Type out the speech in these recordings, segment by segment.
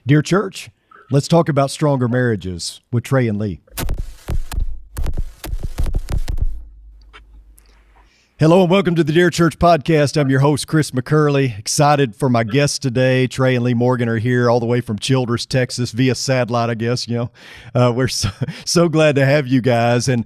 Dear church, let's talk about stronger marriages with Trey and Lee. Hello and welcome to the Dear Church podcast. I'm your host, Chris McCurley. Excited for my guests today. Trey and Lee Morgan are here all the way from Childress, Texas, via satellite, I guess. We're so glad to have you guys. And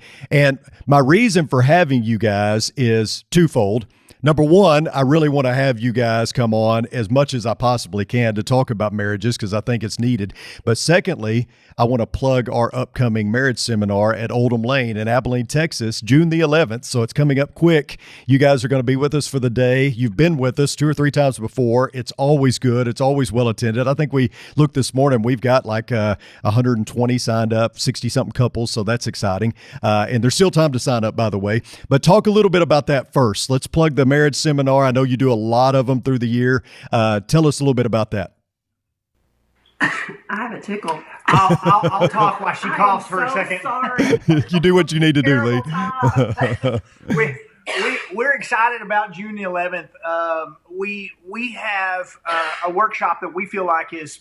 my reason for having you guys is twofold. Number one, I really want to have you guys come on as much as I possibly can to talk about marriages because I think it's needed. But secondly, I want to plug our upcoming marriage seminar at Oldham Lane in Abilene, Texas, June the 11th. So it's coming up quick. You guys are going to be with us for the day. You've been with us 2 or 3 times before. It's always good. It's always well attended. I think we looked this morning. We've got like 120 signed up, 60-something couples. So that's exciting. And there's still time to sign up, by the way. But talk a little bit about that first. Let's plug the marriage seminar. I know you do a lot of them through the year. Tell us a little bit about that. I have a tickle. I'll talk while she coughs for a second. Sorry. You do what you need to do, Lee. We're excited about June the 11th. We have a workshop that we feel like is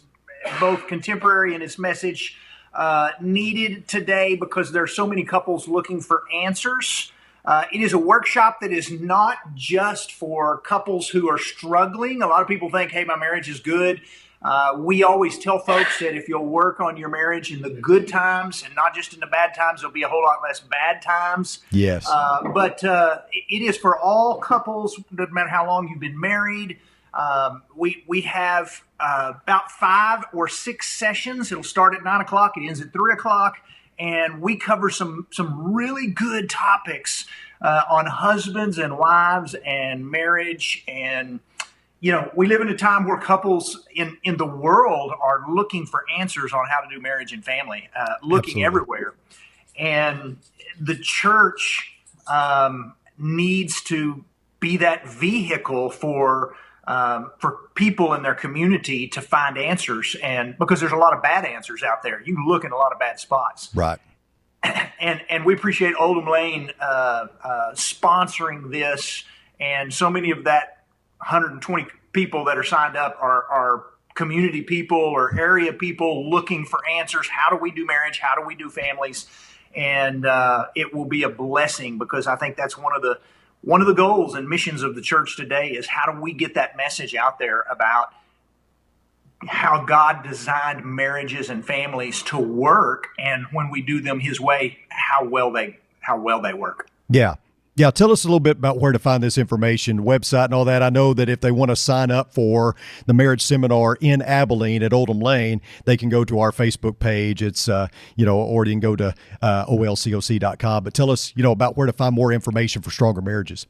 both contemporary in its message, needed today because there are so many couples looking for answers. It is a workshop that is not just for couples who are struggling. A lot of people think, hey, my marriage is good. We always tell folks that if you'll work on your marriage in the good times and not just in the bad times, there'll be a whole lot less bad times. Yes. But it is for all couples, doesn't matter how long you've been married. We have about 5 or 6 sessions. It'll start at 9 o'clock. It ends at 3 o'clock. And we cover some really good topics on husbands and wives and marriage. And, we live in a time where couples in the world are looking for answers on how to do marriage and family, looking Absolutely. everywhere. And the church needs to be that vehicle for people in their community to find answers, and because there's a lot of bad answers out there, you can look in a lot of bad spots. Right. And we appreciate Oldham Lane sponsoring this, and so many of that 120 people that are signed up are community people or area people looking for answers. How do we do marriage? How do we do families? And it will be a blessing because I think that's one of the goals and missions of the church today is how do we get that message out there about how God designed marriages and families to work, and when we do them His way, how well they work. Yeah. Yeah, tell us a little bit about where to find this information, website and all that. I know that if they want to sign up for the marriage seminar in Abilene at Oldham Lane, they can go to our Facebook page. It's, or you can go to olcoc.com. But tell us, about where to find more information for stronger marriages.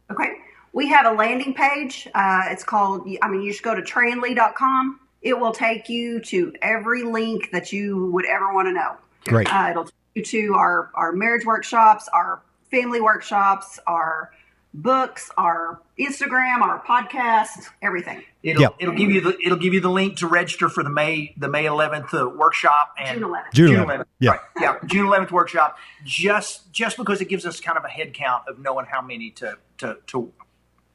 Okay. We have a landing page. It's called, you just go to treyandlee.com. It will take you to every link that you would ever want to know. Great. It'll take you to our marriage workshops, our family workshops, our books, our Instagram, our podcast, everything. It'll give you the link to register for the May 11th workshop and June 11th. Yeah. Right. Yeah. June 11th workshop. Just because it gives us kind of a head count of knowing how many to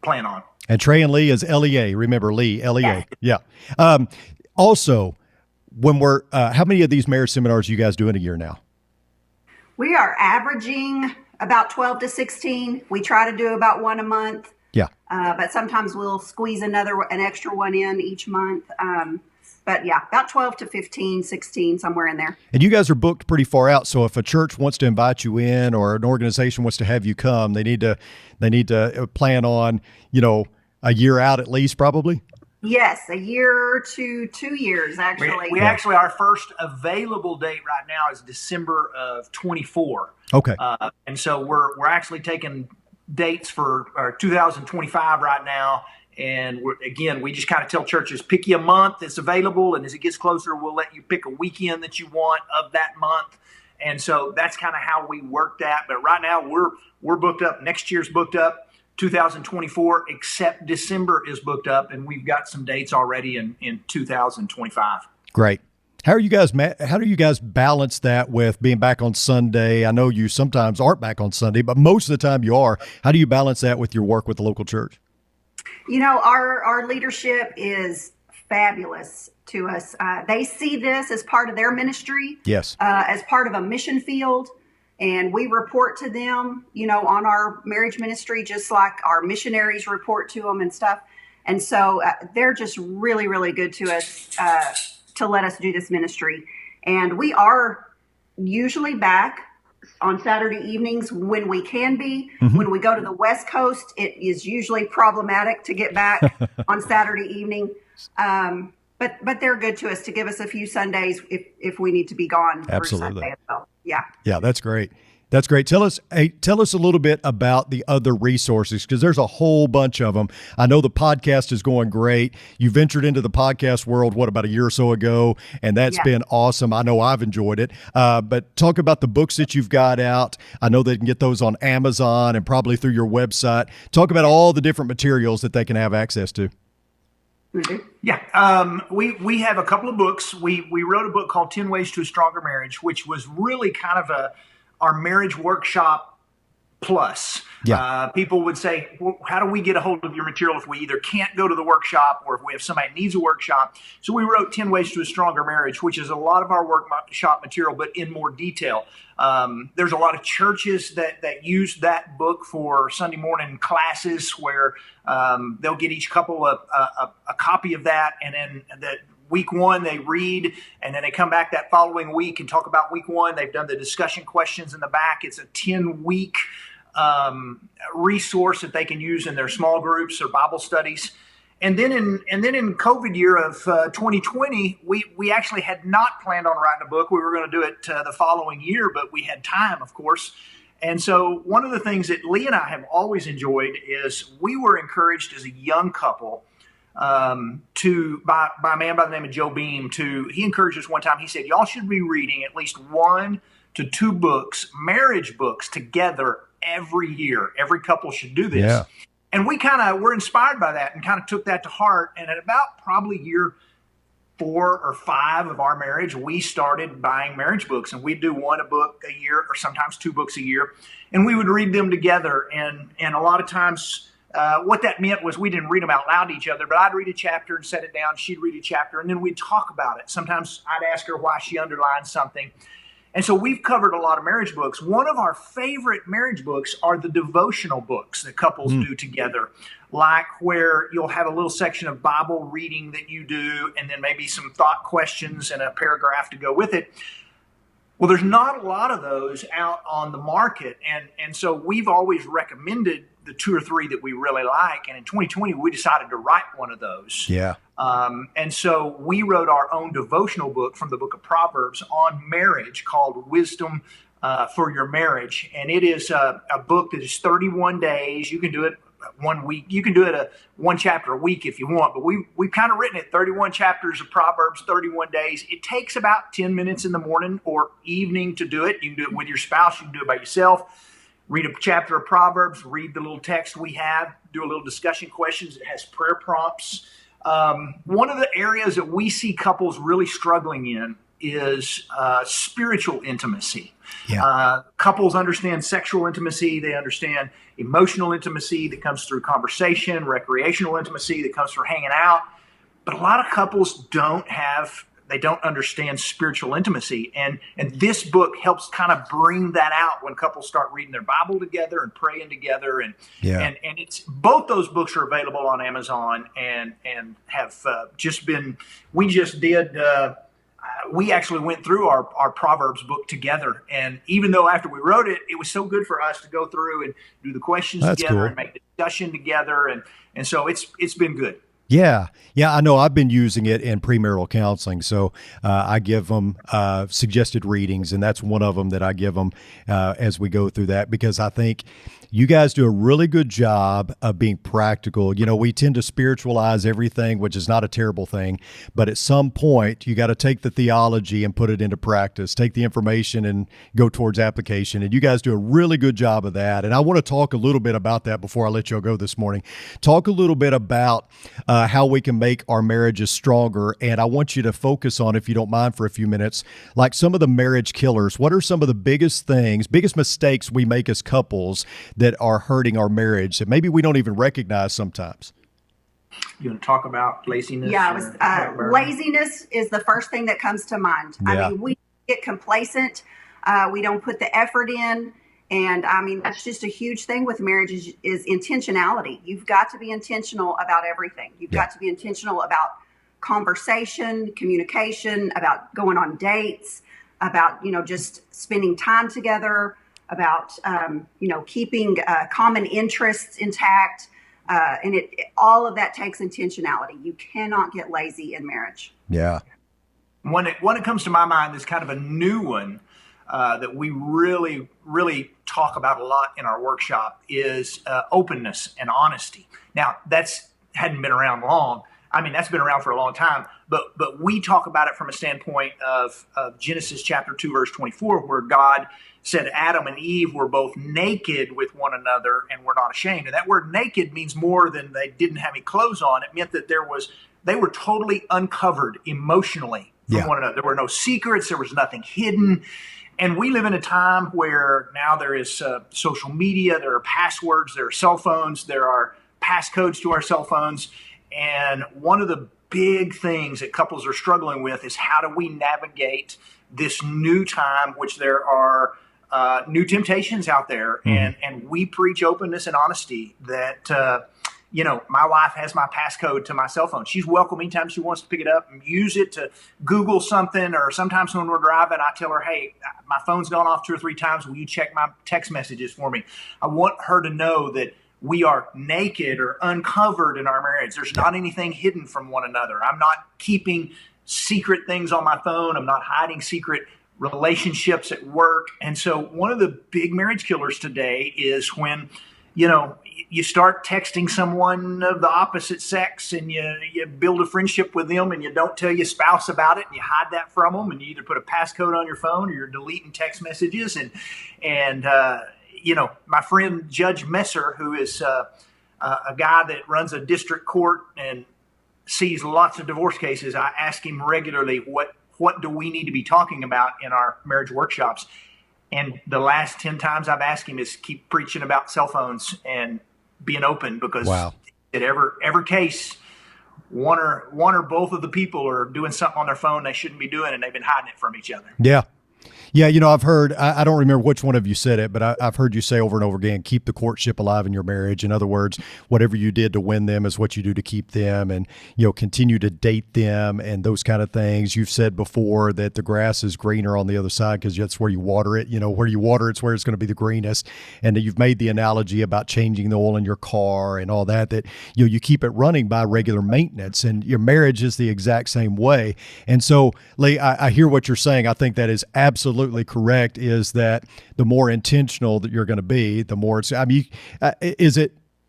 plan on. And Trey and Lee is LEA. Remember Lee, LEA. Yeah. Also, when we're how many of these marriage seminars are you guys doing a year now? We are averaging about 12 to 16. We try to do about one a month. Yeah. But sometimes we'll squeeze an extra one in each month. But yeah, about 12 to 15, 16, somewhere in there. And you guys are booked pretty far out. So if a church wants to invite you in or an organization wants to have you come, they need to plan on, a year out at least, probably. Yes, a year to 2 years, actually. We actually, our first available date right now is December of 24. Okay. And so we're actually taking dates for 2025 right now. And we just kind of tell churches, pick you a month that's available. And as it gets closer, we'll let you pick a weekend that you want of that month. And so that's kind of how we work that. But right now we're booked up. Next year's booked up. 2024, except December is booked up, and we've got some dates already in 2025. Great. How do you guys balance that with being back on Sunday? I know you sometimes aren't back on Sunday, but most of the time you are. How do you balance that with your work with the local church? Our leadership is fabulous to us. They see this as part of their ministry, Yes. as part of a mission field. And we report to them, on our marriage ministry, just like our missionaries report to them and stuff. And so they're just really, really good to us to let us do this ministry. And we are usually back on Saturday evenings when we can be. Mm-hmm. When we go to the West Coast, it is usually problematic to get back on Saturday evening. But they're good to us to give us a few Sundays if we need to be gone. Absolutely. For Sunday as well. Yeah. Yeah, that's great. That's great. Tell us a little bit about the other resources, because there's a whole bunch of them. I know the podcast is going great. You ventured into the podcast world, about a year or so ago, and that's been awesome. I know I've enjoyed it. But talk about the books that you've got out. I know they can get those on Amazon and probably through your website. Talk about all the different materials that they can have access to. Mm-hmm. Yeah, we have a couple of books. We wrote a book called 10 Ways to a Stronger Marriage, which was really kind of our marriage workshop plus. Yeah. People would say, well, how do we get a hold of your material if we either can't go to the workshop or if we have somebody that needs a workshop? So we wrote 10 Ways to a Stronger Marriage, which is a lot of our workshop material, but in more detail. There's a lot of churches that use that book for Sunday morning classes where they'll get each couple a copy of that, and then week one they read, and then they come back that following week and talk about week one. They've done the discussion questions in the back. It's a 10-week resource that they can use in their small groups or Bible studies. And then in COVID year of 2020, we actually had not planned on writing a book. We were going to do it the following year, but we had time, of course. And so one of the things that Lee and I have always enjoyed is we were encouraged as a young couple by a man by the name of Joe Beam. He encouraged us one time. He said, y'all should be reading at least 1 to 2 books, marriage books, together every year. Every couple should do this. Yeah. And we kind of were inspired by that and kind of took that to heart. And at about probably year 4 or 5 of our marriage, we started buying marriage books, and we'd do 1 book a year or sometimes 2 books a year. And we would read them together. And a lot of times, what that meant was we didn't read them out loud to each other, but I'd read a chapter and set it down. She'd read a chapter, and then we'd talk about it. Sometimes I'd ask her why she underlined something. And so we've covered a lot of marriage books. One of our favorite marriage books are the devotional books that couples do together, like where you'll have a little section of Bible reading that you do, and then maybe some thought questions and a paragraph to go with it. Well, there's not a lot of those out on the market. And so we've always recommended the 2 or 3 that we really like. And in 2020, we decided to write one of those. Yeah. And so we wrote our own devotional book from the book of Proverbs on marriage called Wisdom for Your Marriage. And it is a book that is 31 days. You can do it 1 week. You can do it 1 chapter a week if you want. But we've kind of written it 31 chapters of Proverbs, 31 days. It takes about 10 minutes in the morning or evening to do it. You can do it with your spouse. You can do it by yourself. Read a chapter of Proverbs, read the little text we have, do a little discussion questions. It has prayer prompts. One of the areas that we see couples really struggling in is spiritual intimacy. Yeah. Couples understand sexual intimacy. They understand emotional intimacy that comes through conversation, recreational intimacy that comes through hanging out. But a lot of couples don't understand spiritual intimacy. And this book helps kind of bring that out when couples start reading their Bible together and praying together. And it's both those books are available on Amazon and have we actually went through our Proverbs book together. And even though after we wrote it, it was so good for us to go through and do the questions together and make the discussion together. And so it's been good. Yeah. I know I've been using it in premarital counseling. So I give them suggested readings, and that's one of them that I give them as we go through that, because I think you guys do a really good job of being practical. You know, we tend to spiritualize everything, which is not a terrible thing. But at some point, you got to take the theology and put it into practice, take the information and go towards application. And you guys do a really good job of that. And I want to talk a little bit about that before I let you go this morning. Talk a little bit about how we can make our marriages stronger. And I want you to focus on, if you don't mind for a few minutes, like some of the marriage killers. What are some of the biggest mistakes we make as couples that are hurting our marriage that maybe we don't even recognize sometimes? You want to talk about laziness? Yeah, laziness is the first thing that comes to mind. Yeah. I mean, we get complacent. We don't put the effort in. And I mean, that's just a huge thing with marriage is intentionality. You've got to be intentional about everything. You've got to be intentional about conversation, communication, about going on dates, about, just spending time together, about, keeping common interests intact. And all of that takes intentionality. You cannot get lazy in marriage. Yeah. One that comes to my mind is kind of a new one that we really, really talk about a lot in our workshop is openness and honesty. Now, hadn't been around long. I mean, that's been around for a long time, but we talk about it from a standpoint of Genesis chapter 2, verse 24, where God said Adam and Eve were both naked with one another and were not ashamed. And that word naked means more than they didn't have any clothes on. It meant that they were totally uncovered emotionally from one another. There were no secrets. There was nothing hidden. And we live in a time where now there is social media, there are passwords, there are cell phones, there are passcodes to our cell phones. And one of the big things that couples are struggling with is how do we navigate this new time, which there are new temptations out there. And we preach openness and honesty that, my wife has my passcode to my cell phone. She's welcome anytime she wants to pick it up and use it to Google something. Or sometimes when we're driving, I tell her, hey, my phone's gone off 2 or 3 times. Will you check my text messages for me? I want her to know that we are naked or uncovered in our marriage. There's not anything hidden from one another. I'm not keeping secret things on my phone. I'm not hiding secret relationships at work. And so one of the big marriage killers today is when, you start texting someone of the opposite sex and you build a friendship with them and you don't tell your spouse about it and you hide that from them and you either put a passcode on your phone or you're deleting text messages. And my friend Judge Messer, who is a guy that runs a district court and sees lots of divorce cases, I ask him regularly, what do we need to be talking about in our marriage workshops? And the last 10 times I've asked him is keep preaching about cell phones and being open, because in every case, one or both of the people are doing something on their phone they shouldn't be doing, and they've been hiding it from each other. Yeah. Yeah, I've heard, I don't remember which one of you said it, but I've heard you say over and over again, keep the courtship alive in your marriage. In other words, whatever you did to win them is what you do to keep them, and, continue to date them and those kind of things. You've said before that the grass is greener on the other side because that's where you water it. Where you water it's where it's going to be the greenest. And you've made the analogy about changing the oil in your car and all that you keep it running by regular maintenance, and your marriage is the exact same way. And so, Lee, I hear what you're saying. I think that is absolutely correct, is that the more intentional that you're going to be, the more it's,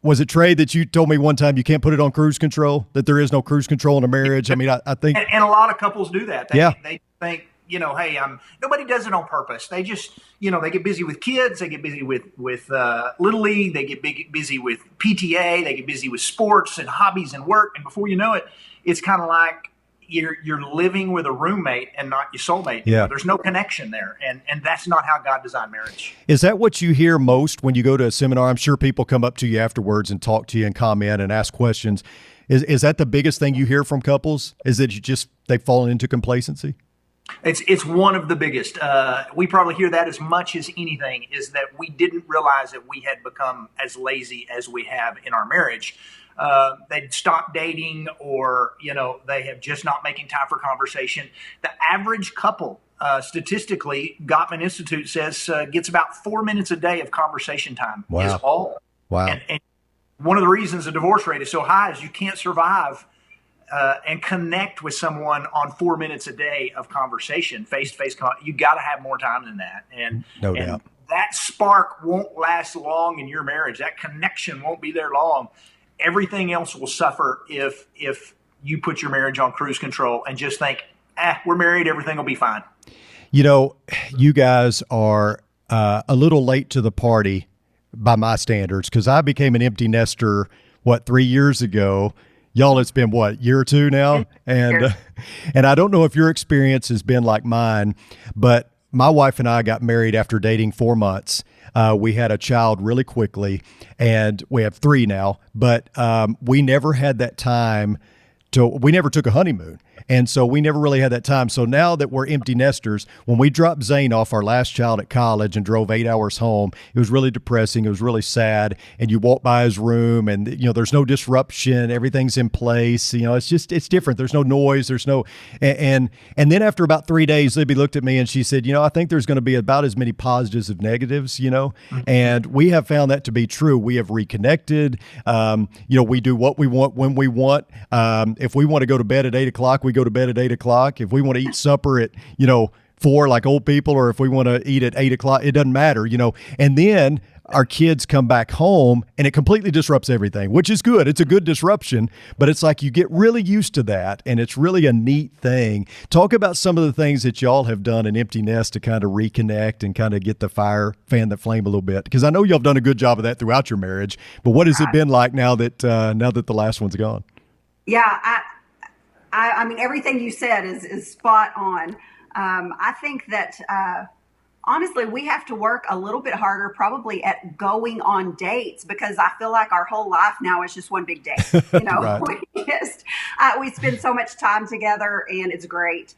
was it Trey that you told me one time you can't put it on cruise control, that there is no cruise control in a marriage? I mean, I think. And a lot of couples do that. They think, hey, nobody does it on purpose. They just, they get busy with kids. They get busy with Little League. They get busy with PTA. They get busy with sports and hobbies and work. And before you know it, it's kind of like, you're living with a roommate and not your soulmate. Yeah. There's no connection there. And that's not how God designed marriage. Is that what you hear most when you go to a seminar? I'm sure people come up to you afterwards and talk to you and comment and ask questions. Is that the biggest thing you hear from couples? Is that they've fallen into complacency? It's one of the biggest. We probably hear that as much as anything, is that we didn't realize that we had become as lazy as we have in our marriage. They'd stop dating, or, they have just not making time for conversation. The average couple, statistically, Gottman Institute says, gets about 4 minutes a day of conversation time. Wow. Is all. Wow. And one of the reasons the divorce rate is so high is you can't survive and connect with someone on 4 minutes a day of conversation, face-to-face. You got to have more time than that. And no doubt. That spark won't last long in your marriage. That connection won't be there long. Everything else will suffer if you put your marriage on cruise control and just think, we're married, everything will be fine. You guys are a little late to the party by my standards, because I became an empty nester, 3 years ago. Y'all, it's been year or two now? And I don't know if your experience has been like mine, but my wife and I got married after dating 4 months. We had a child really quickly, and we have 3 now, but we never had that time we never took a honeymoon. And so we never really had that time. So now that we're empty nesters, when we dropped Zane off, our last child, at college and drove 8 hours home, it was really depressing. It was really sad. And you walk by his room and, there's no disruption. Everything's in place. It's different. There's no noise. There's no, and then after about 3 days, Libby looked at me and she said, I think there's going to be about as many positives as negatives, and we have found that to be true. We have reconnected. We do what we want when we want. If we want to go to bed at 8 o'clock, we go to bed at 8 o'clock. If we want to eat supper at, 4 like old people, or if we want to eat at 8 o'clock, it doesn't matter, and then our kids come back home and it completely disrupts everything, which is good. It's a good disruption, but it's like you get really used to that, and it's really a neat thing. Talk about some of the things that y'all have done in Empty Nest to kind of reconnect and kind of get the fire, fan the flame a little bit, because I know y'all have done a good job of that throughout your marriage, but what has it been like now that the last one's gone? Yeah, I mean, everything you said is spot on. I think that, honestly, we have to work a little bit harder probably at going on dates, because I feel like our whole life now is just one big date. Right. We spend so much time together, and it's great.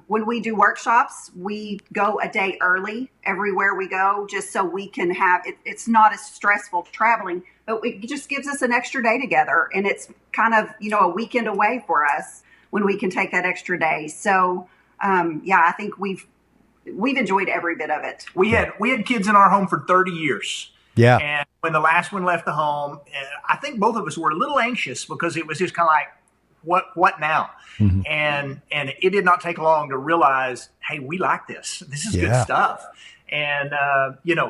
When we do workshops, we go a day early everywhere we go, just so we can have it. It's not as stressful traveling, but it just gives us an extra day together. And it's kind of, a weekend away for us when we can take that extra day. So, I think we've enjoyed every bit of it. We had kids in our home for 30 years. Yeah. And when the last one left the home, I think both of us were a little anxious, because it was just kind of like, what now? Mm-hmm. And it did not take long to realize, hey, we like this. This is good stuff. And,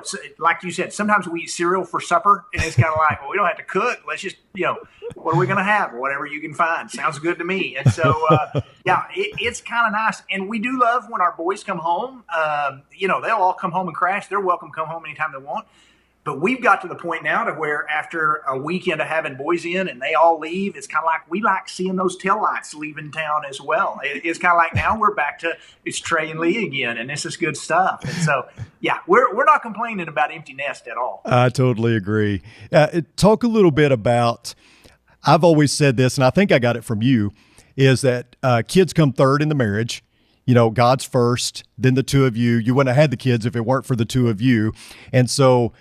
so, like you said, sometimes we eat cereal for supper, and it's kind of like, well, we don't have to cook. Let's just, what are we going to have? Whatever you can find. Sounds good to me. And so, it's kind of nice. And we do love when our boys come home. They'll all come home and crash. They're welcome to come home anytime they want. But we've got to the point now to where after a weekend of having boys in and they all leave, it's kind of like we like seeing those taillights leaving town as well. It's kind of like now we're back to it's Trey and Lee again, and this is good stuff. And so, we're not complaining about Empty Nest at all. I totally agree. Talk a little bit about, I've always said this, and I think I got it from you, is that kids come third in the marriage. God's first, then the two of you. You wouldn't have had the kids if it weren't for the two of you. And so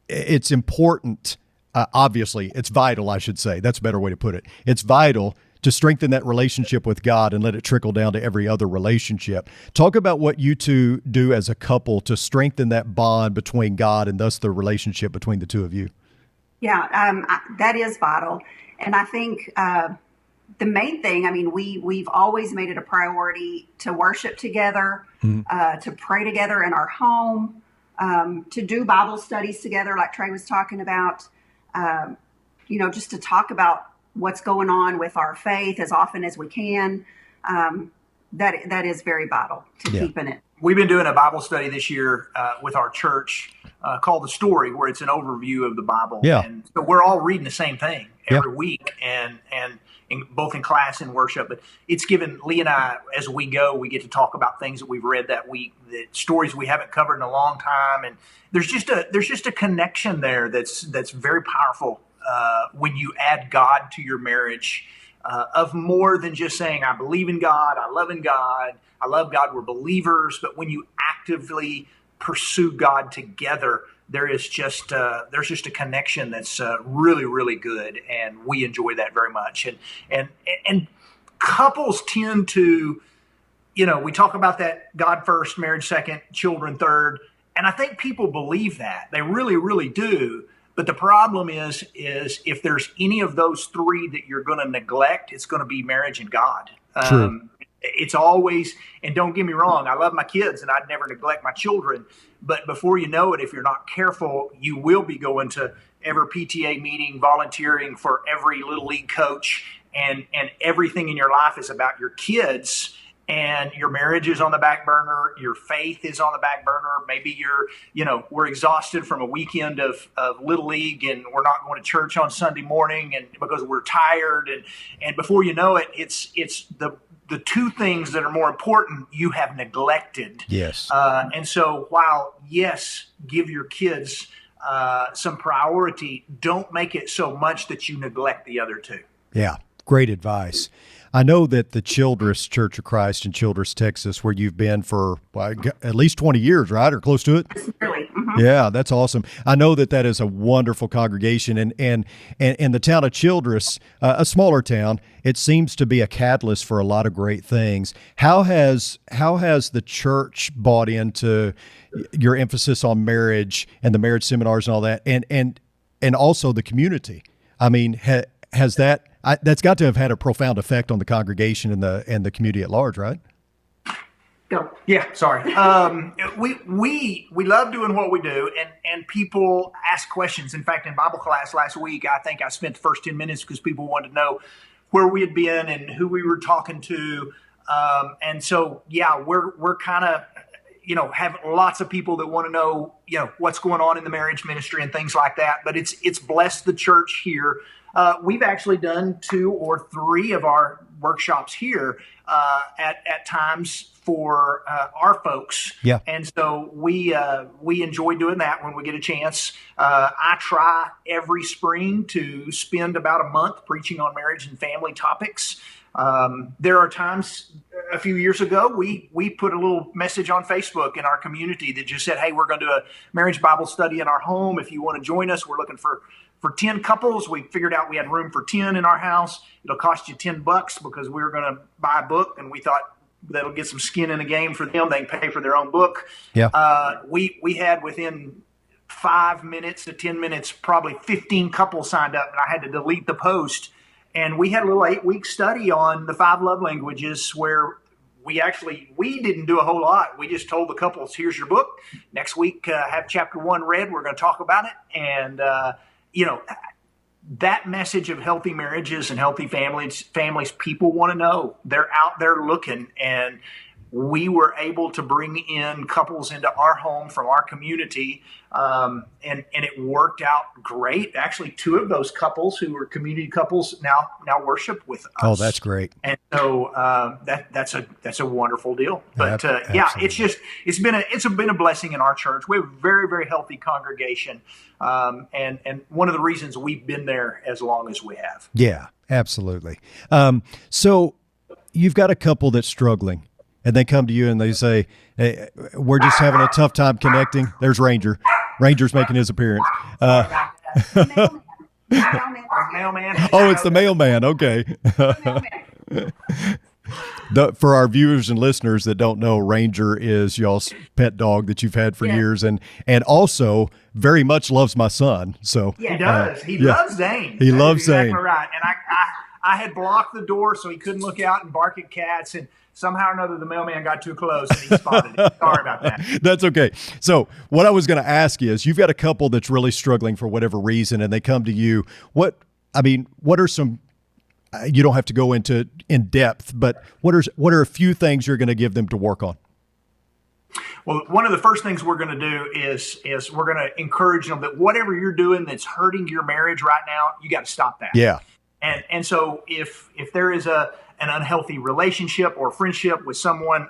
it's important, obviously, it's vital, I should say. That's a better way to put it. It's vital to strengthen that relationship with God and let it trickle down to every other relationship. Talk about what you two do as a couple to strengthen that bond between God and thus the relationship between the two of you. Yeah, that is vital. And I think the main thing, I mean, we've always made it a priority to worship together, to pray together in our home, to do Bible studies together, like Trey was talking about, just to talk about what's going on with our faith as often as we can. That is very vital to keeping it. We've been doing a Bible study this year with our church called The Story, where it's an overview of the Bible. Yeah. And so we're all reading the same thing every week, and both in class and worship. But it's given Lee and I, as we go, we get to talk about things that we've read that week, that stories we haven't covered in a long time. And there's just a connection there that's very powerful when you add God to your marriage, of more than just saying, I believe in God, I love God, we're believers. But when you actively pursue God together, there's just a connection that's really, really good, and we enjoy that very much. And couples tend to, we talk about that God first, marriage second, children third, and I think people believe that. They really, really do. But the problem is if there's any of those three that you're going to neglect, it's going to be marriage and God. True. It's always, and don't get me wrong, I love my kids and I'd never neglect my children. But before you know it, if you're not careful, you will be going to every PTA meeting, volunteering for every little league coach, and everything in your life is about your kids. And your marriage is on the back burner. Your faith is on the back burner. Maybe we're exhausted from a weekend of Little League, and we're not going to church on Sunday morning, and because we're tired. And before you know it, it's the the two things that are more important, you have neglected. Yes. And so while, yes, give your kids some priority, don't make it so much that you neglect the other two. Yeah. Great advice. I know that the Childress Church of Christ in Childress, Texas, where you've been for at least 20 years, right? Or close to it? Really. Mm-hmm. Yeah, that's awesome. I know that that is a wonderful congregation, and the town of Childress, a smaller town, it seems to be a catalyst for a lot of great things. How has the church bought into your emphasis on marriage and the marriage seminars and all that, and also the community? I mean, has that that's got to have had a profound effect on the congregation and the community at large, right? Go. Yeah, sorry. We love doing what we do, and people ask questions. In fact, in Bible class last week, I think I spent the first 10 minutes because people wanted to know where we had been and who we were talking to. And so, yeah, we're kind of, have lots of people that want to know, what's going on in the marriage ministry and things like that. But it's blessed the church here. We've actually done 2 or 3 of our workshops here at times for our folks. Yeah. And so we enjoy doing that when we get a chance. I try every spring to spend about a month preaching on marriage and family topics. There are times a few years ago, we put a little message on Facebook in our community that just said, hey, we're going to do a marriage Bible study in our home. If you want to join us, we're looking for 10 couples. We figured out we had room for 10 in our house. It'll cost you $10 because we were going to buy a book, and we thought that'll get some skin in the game for them. They can pay for their own book. Yeah. We had within 5 minutes to 10 minutes, probably 15 couples signed up, and I had to delete the post. And we had a little 8-week study on the 5 love languages where we didn't do a whole lot. We just told the couples, here's your book. Next week, have chapter 1 read. We're going to talk about it. And, that message of healthy marriages and healthy families, people want to know. They're out there looking, and we were able to bring in couples into our home from our community, and it worked out great. Actually, 2 of those couples who were community couples now worship with us. Oh, that's great. And so that's a wonderful deal. But Absolutely. it's been a blessing in our church. We have a very, very healthy congregation, and one of the reasons we've been there as long as we have. Yeah, absolutely. So you've got a couple that's struggling, and they come to you and they say, hey, we're just having a tough time connecting. There's Ranger. Ranger's making his appearance. Mailman. Oh, it's the mailman. Okay. For our viewers and listeners that don't know, Ranger is y'all's pet dog that you've had for years, and also very much loves my son. So he does. He loves Zane. He loves exactly Zane. Right. And I had blocked the door so he couldn't look out and bark at cats, and somehow or another the mailman got too close and he spotted it. Sorry about that. That's okay. So what I was going to ask is, you've got a couple that's really struggling for whatever reason, and they come to you. What are some? You don't have to go into in depth, but what are a few things you're going to give them to work on? Well, one of the first things we're going to do is we're going to encourage them that whatever you're doing that's hurting your marriage right now, you got to stop that. Yeah. And so if there is an unhealthy relationship or friendship with someone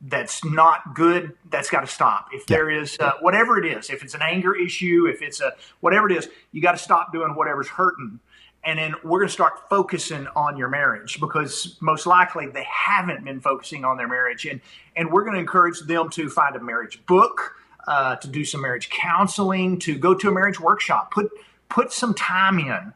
that's not good, that's got to stop. If there is whatever it is, if it's an anger issue, if it's whatever it is, you got to stop doing whatever's hurting. And then we're going to start focusing on your marriage, because most likely they haven't been focusing on their marriage. And we're going to encourage them to find a marriage book, to do some marriage counseling, to go to a marriage workshop, put some time in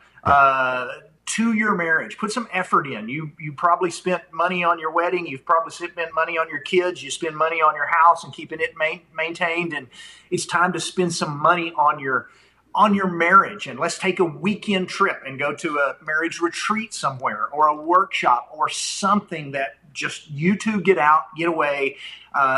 to your marriage, put some effort in. You probably spent money on your wedding. You've probably spent money on your kids. You spend money on your house and keeping it maintained. And it's time to spend some money on your marriage, and let's take a weekend trip and go to a marriage retreat somewhere, or a workshop, or something that just you two get out, get away.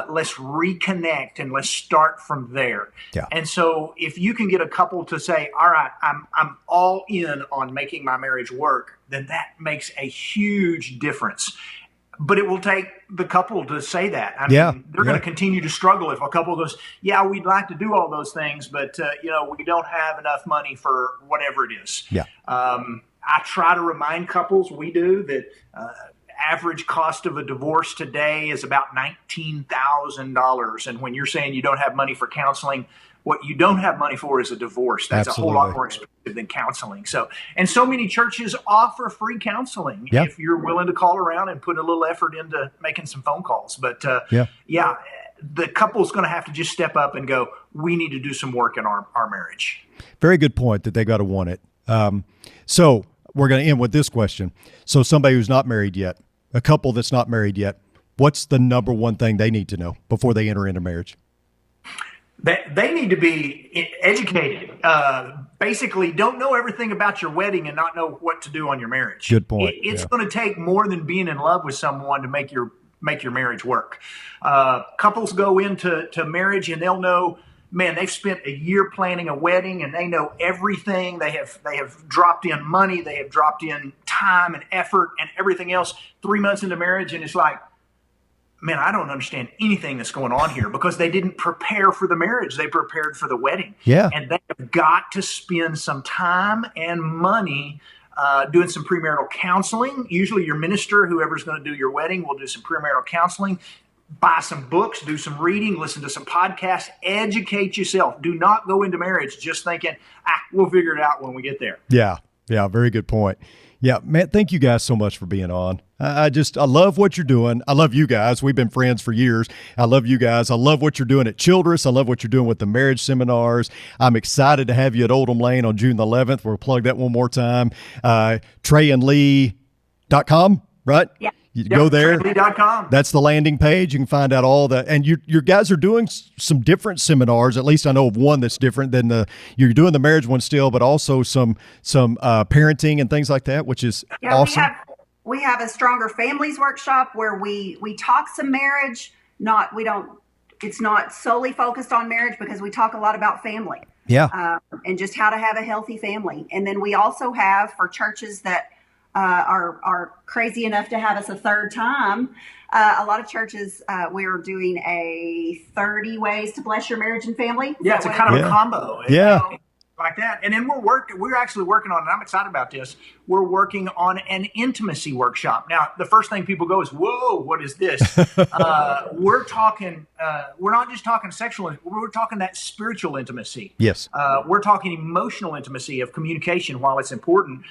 Let's reconnect and let's start from there. Yeah. And so if you can get a couple to say, all right, I'm all in on making my marriage work, then that makes a huge difference. But it will take the couple to say that. I mean, they're going to continue to struggle if a couple goes, yeah, we'd like to do all those things, but we don't have enough money for whatever it is. Yeah. I try to remind couples, we do, that average cost of a divorce today is about $19,000. And when you're saying you don't have money for counseling, what you don't have money for is a divorce. That's Absolutely. a whole lot more expensive than counseling. So many churches offer free counseling if you're willing to call around and put a little effort into making some phone calls. But the couple's going to have to just step up and go, we need to do some work in our marriage. Very good point that they got to want it. So we're going to end with this question. So somebody who's not married yet, a couple that's not married yet, what's the number one thing they need to know before they enter into marriage? They need to be educated. Basically, don't know everything about your wedding and not know what to do on your marriage. Good point. It's going to take more than being in love with someone to make your marriage work. Couples go into marriage and they'll know, man, they've spent a year planning a wedding and they know everything. They have dropped in money, they have dropped in time and effort and everything else. 3 months into marriage, and it's like, man, I don't understand anything that's going on here, because they didn't prepare for the marriage. They prepared for the wedding. Yeah. And they have got to spend some time and money doing some premarital counseling. Usually your minister, whoever's going to do your wedding, will do some premarital counseling. Buy some books, do some reading, listen to some podcasts, educate yourself. Do not go into marriage just thinking, we'll figure it out when we get there. Yeah. Very good point. Yeah, man, thank you guys so much for being on. I love what you're doing. I love you guys. We've been friends for years. I love you guys. I love what you're doing at Childress. I love what you're doing with the marriage seminars. I'm excited to have you at Oldham Lane on June the 11th. We'll plug that one more time. TreyandLee.com, right? Yeah. You go there. TreyandLee.com. That's the landing page. You can find out all that. And your guys are doing some different seminars. At least I know of one that's different than you're doing the marriage one still, but also some parenting and things like that, which is awesome. We have a Stronger Families workshop where we talk some marriage. It's not solely focused on marriage, because we talk a lot about family. Yeah. And just how to have a healthy family. And then we also have, for churches that are crazy enough to have us a third time, a lot of churches, we're doing a 30 ways to bless your marriage and family. Yeah, it's a kind of a combo. Yeah. Like that. And then we're actually working on, and I'm excited about this, we're working on an intimacy workshop. Now, the first thing people go is, whoa, what is this? We're not just talking sexual, we're talking that spiritual intimacy. Yes. We're talking emotional intimacy of communication while it's important.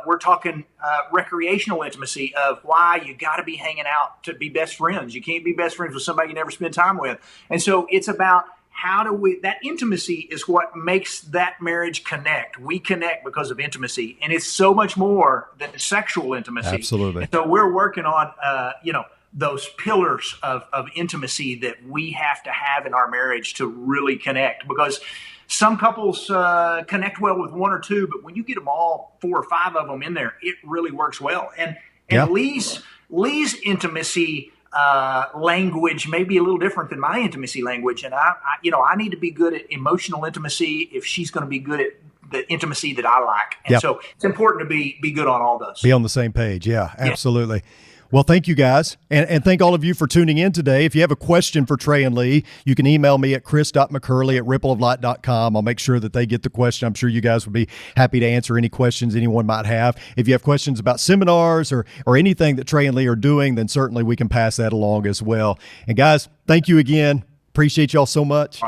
We're talking recreational intimacy of why you got to be hanging out to be best friends. You can't be best friends with somebody you never spend time with. And so it's about, that intimacy is what makes that marriage connect. We connect because of intimacy, and it's so much more than sexual intimacy. Absolutely. And so we're working on, those pillars of intimacy that we have to have in our marriage to really connect, because some couples connect well with one or two, but when you get them all 4 or 5 of them in there, it really works well. And Lee's intimacy language may be a little different than my intimacy language. And I need to be good at emotional intimacy if she's going to be good at the intimacy that I like. And so it's important to be good on all those. Be on the same page. Yeah, absolutely. Well, thank you guys. And thank all of you for tuning in today. If you have a question for Trey and Lee, you can email me at chris.mccurley@rippleoflight.com. I'll make sure that they get the question. I'm sure you guys would be happy to answer any questions anyone might have. If you have questions about seminars or anything that Trey and Lee are doing, then certainly we can pass that along as well. And guys, thank you again. Appreciate y'all so much.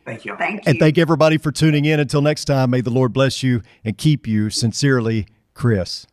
Thank you. Thank you. And thank everybody for tuning in. Until next time, may the Lord bless you and keep you. Sincerely, Chris.